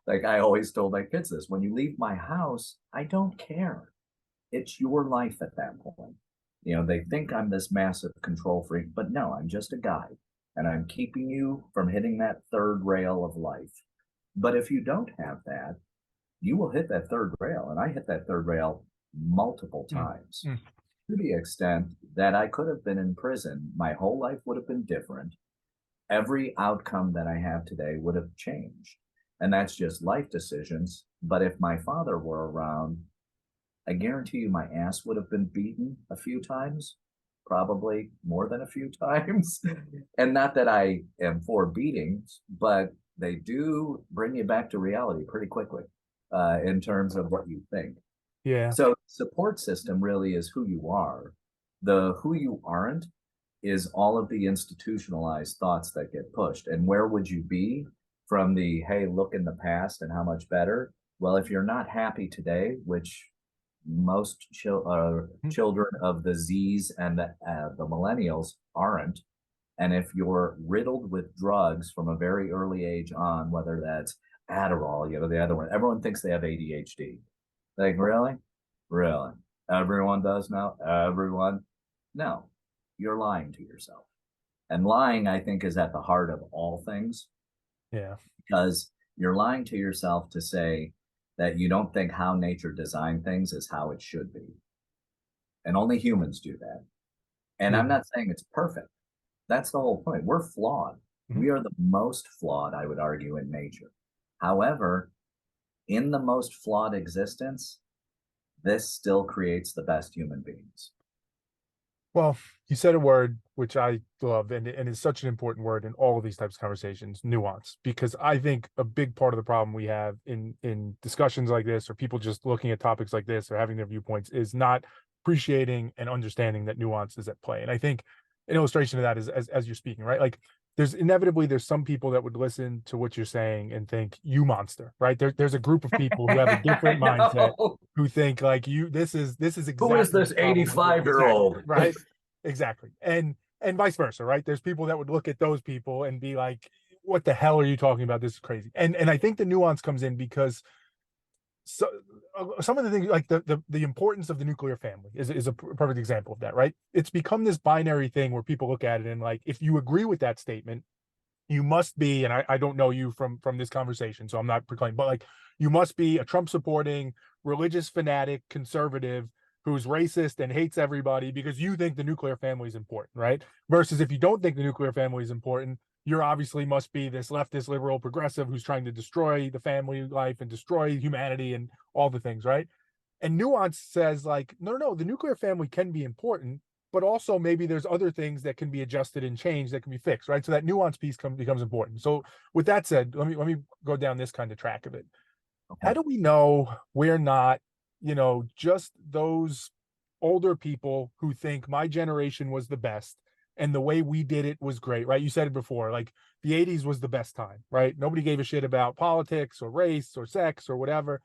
Like I always told my kids this, when you leave my house, I don't care. It's your life at that point. They think I'm this massive control freak, but no, I'm just a guide and I'm keeping you from hitting that third rail of life. But if you don't have that, you will hit that third rail. And I hit that third rail multiple Mm, times mm. to the extent that I could have been in prison. My whole life would have been different. Every outcome that I have today would have changed. And that's just life decisions. But if my father were around, I guarantee you my ass would have been beaten a few times, probably more than a few times. And not that I am for beatings, but they do bring you back to reality pretty quickly in terms of what you think. Yeah. So support system really is who you are. The who you aren't is all of the institutionalized thoughts that get pushed. And where would you be from the, hey, look in the past and how much better? Well, if you're not happy today, which most Mm. children of the Z's and the millennials aren't, and if you're riddled with drugs from a very early age on, whether that's Adderall, the other one, everyone thinks they have ADHD. Like, really? Really? Everyone does now? Everyone? No, you're lying to yourself. And lying, I think, is at the heart of all things Yeah. because you're lying to yourself to say that you don't think how nature designed things is how it should be. And only humans do that. And I'm Yeah. not saying it's perfect. That's the whole point. We're flawed. Mhm. We are the most flawed, I would argue, in nature. However, in the most flawed existence, this still creates the best human beings. Well, you said a word which I love, and it's such an important word in all of these types of conversations, nuance. Because I think a big part of the problem we have in discussions like this, or people just looking at topics like this, or having their viewpoints, is not appreciating and understanding that nuance is at play. And I think an illustration of that is as you're speaking, right? Like there's some people that would listen to what you're saying and think you monster, right? There's a group of people who have a I different mindset know. who think like you this is Who is exactly this the problem with it. 85-year Exactly, old? right? Exactly. And vice versa, right? There's people that would look at those people and be like, what the hell are you talking about? This is crazy. And I think the nuance comes in because so some of the things like the importance of the nuclear family is a perfect example of that, right? It's become this binary thing where people look at it and like if you agree with that statement, you must be, and I don't know you from this conversation, so I'm not proclaiming, but like you must be a Trump supporting religious fanatic conservative who's racist and hates everybody because you think the nuclear family is important, right? Versus if you don't think the nuclear family is important, you're obviously must be this leftist liberal progressive who's trying to destroy the family life and destroy humanity and all the things, right? And nuance says like, no, the nuclear family can be important, but also maybe there's other things that can be adjusted and changed that can be fixed, right? So that nuance piece becomes important. So with that said, let me go down this kind of track of it. How Okay. do we know we're not, just those older people who think my generation was the best and the way we did it was great, right? You said it before, like the 80s was the best time, right? Nobody gave a shit about politics or race or sex or whatever.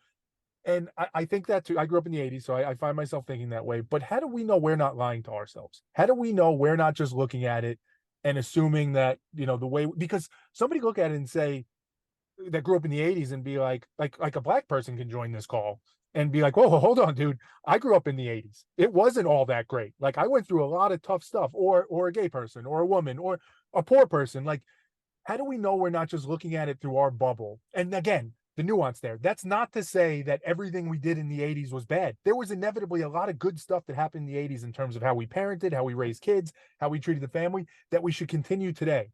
And I think that too. I grew up in the 80s, so I find myself thinking that way. But how do we know we're not lying to ourselves? How do we know we're not just looking at it and assuming that, the way because somebody look at it and say that grew up in the 80s and be like a black person can join this call and be like, whoa, hold on, dude. I grew up in the 80s. It wasn't all that great. Like I went through a lot of tough stuff, or a gay person, or a woman, or a poor person. Like how do we know we're not just looking at it through our bubble? And again, the nuance there. That's not to say that everything we did in the 80s was bad. There was inevitably a lot of good stuff that happened in the 80s in terms of how we parented, how we raised kids, how we treated the family that we should continue today.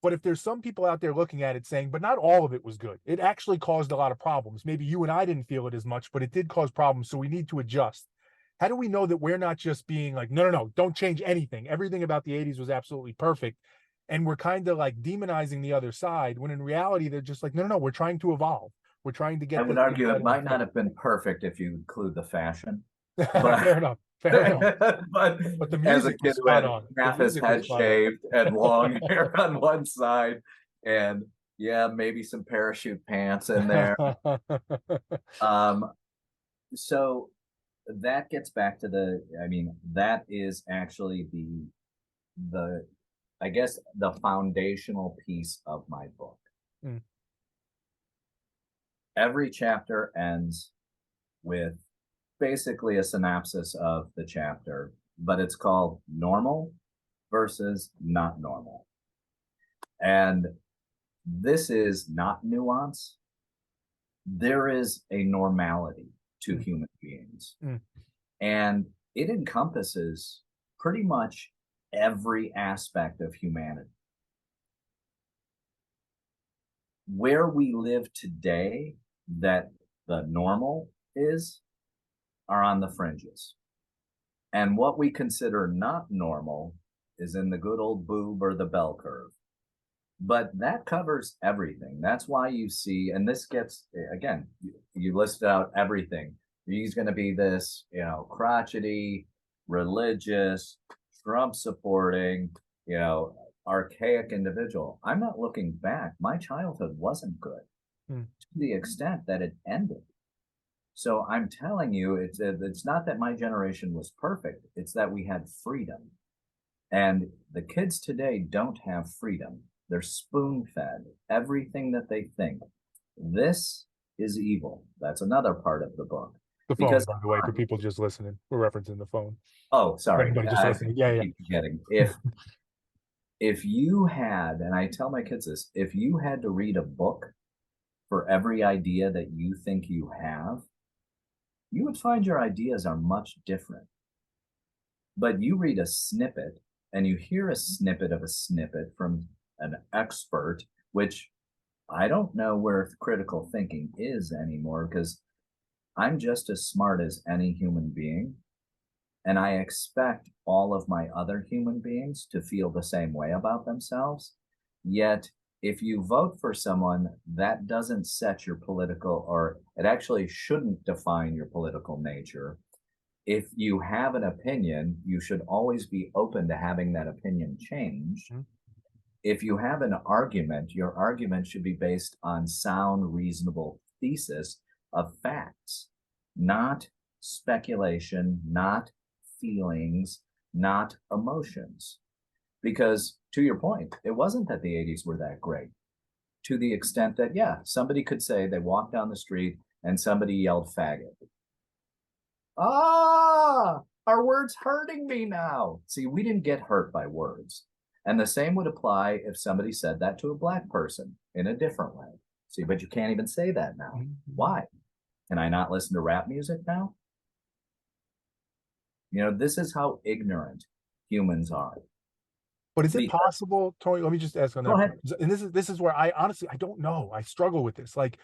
But if there's some people out there looking at it saying, but not all of it was good, it actually caused a lot of problems. Maybe you and I didn't feel it as much, but it did cause problems. So we need to adjust. How do we know that we're not just being like, no, don't change anything? Everything about the 80s was absolutely perfect. And we're kind of like demonizing the other side when in reality, they're just like, no, we're trying to evolve. We're trying to I get would this thing argue it better and might not fix have been perfect if you include the fashion, it. but Fair enough. Fair enough. but But the as a music was kid who spot had on. The half his music was head spot on. shaved and long hair on one side, and yeah, maybe some parachute pants in there. Um, so that gets back to I mean, that is actually the, I guess, the foundational piece of my book. Mm, Every chapter ends with basically a synopsis of the chapter, but it's called Normal versus Not Normal. And this is not nuance. There is a normality to Mm, human beings, mm, and it encompasses pretty much every aspect of humanity. Where we live today, that the normal is, are on the fringes. And what we consider not normal is in the good old boob or the bell curve. But that covers everything. That's why you see, and this gets, again, you listed out everything. He's going to be this, crotchety, religious, Trump supporting, archaic individual. I'm not looking back. My childhood wasn't good mm. to the extent that it ended. So I'm telling you, it's not that my generation was perfect. It's that we had freedom. And the kids today don't have freedom. They're spoon fed everything that they think. This is evil. That's another part of the book. The phone, Because, by the way, for people just listening. We're referencing the phone. oh, For sorry, anybody just I listening. Yeah, yeah. keep forgetting. If you had, and I tell my kids this, if you had to read a book for every idea that you think you have, you would find your ideas are much different. But you read a snippet and you hear a snippet of a snippet from an expert, which I don't know where critical thinking is anymore because I'm just as smart as any human being. And I expect all of my other human beings to feel the same way about themselves. Yet, if you vote for someone, that doesn't set your political, or it actually shouldn't define your political nature. If you have an opinion, you should always be open to having that opinion changed. Mhm. If you have an argument, your argument should be based on sound, reasonable thesis of facts, not speculation, not feelings, not emotions. Because to your point, it wasn't that the 80s were that great, to the extent that, yeah, somebody could say they walked down the street and somebody yelled faggot. Ah, our words hurting me now. See, we didn't get hurt by words. And the same would apply if somebody said that to a black person in a different way. See, but you can't even say that now. Mhm. Why? Can I not listen to rap music now? This is how ignorant humans are. But is it Because, possible, Tony? Let me just ask on go that ahead. point. And this is where I honestly I don't know. I struggle with this. Like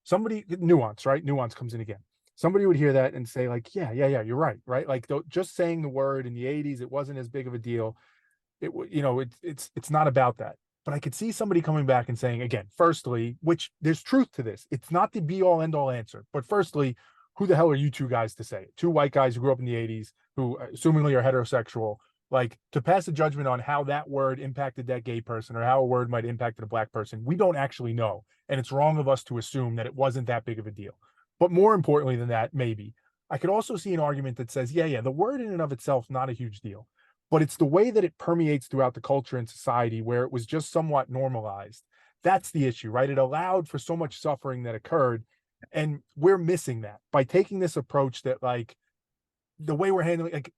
somebody nuance, right? Nuance comes in again. Somebody would hear that and say, like, yeah, yeah, yeah, you're right, right? Like just saying the word in the 80s, it wasn't as big of a deal. It's not about that. But I could see somebody coming back and saying again, firstly, which there's truth to this. It's not the be all end all answer. But firstly, who the hell are you two guys to say it? Two white guys who grew up in the 80s who assumingly are heterosexual, like to pass a judgment on how that word impacted that gay person or how a word might impact a black person. We don't actually know. And it's wrong of us to assume that it wasn't that big of a deal. But more importantly than that, maybe I could also see an argument that says, yeah, yeah, the word in and of itself, not a huge deal, but it's the way that it permeates throughout the culture and society where it was just somewhat normalized. That's the issue, right? It allowed for so much suffering that occurred. And we're missing that by taking this approach that, like, the way we're handling, like,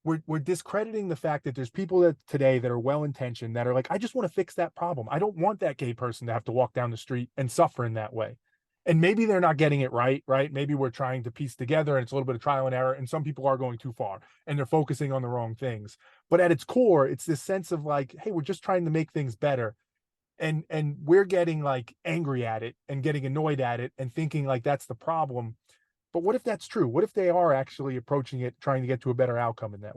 we're discrediting the fact that there's people that today that are well intentioned that are like, I just want to fix that problem. I don't want that gay person to have to walk down the street and suffer in that way. And maybe they're not getting it right, right? Maybe we're trying to piece together and it's a little bit of trial and error. And some people are going too far and they're focusing on the wrong things. But at its core, it's this sense of like, hey, we're just trying to make things better. And we're getting like angry at it and getting annoyed at it and thinking like that's the problem. But what if that's true? What if they are actually approaching it, trying to get to a better outcome in that way?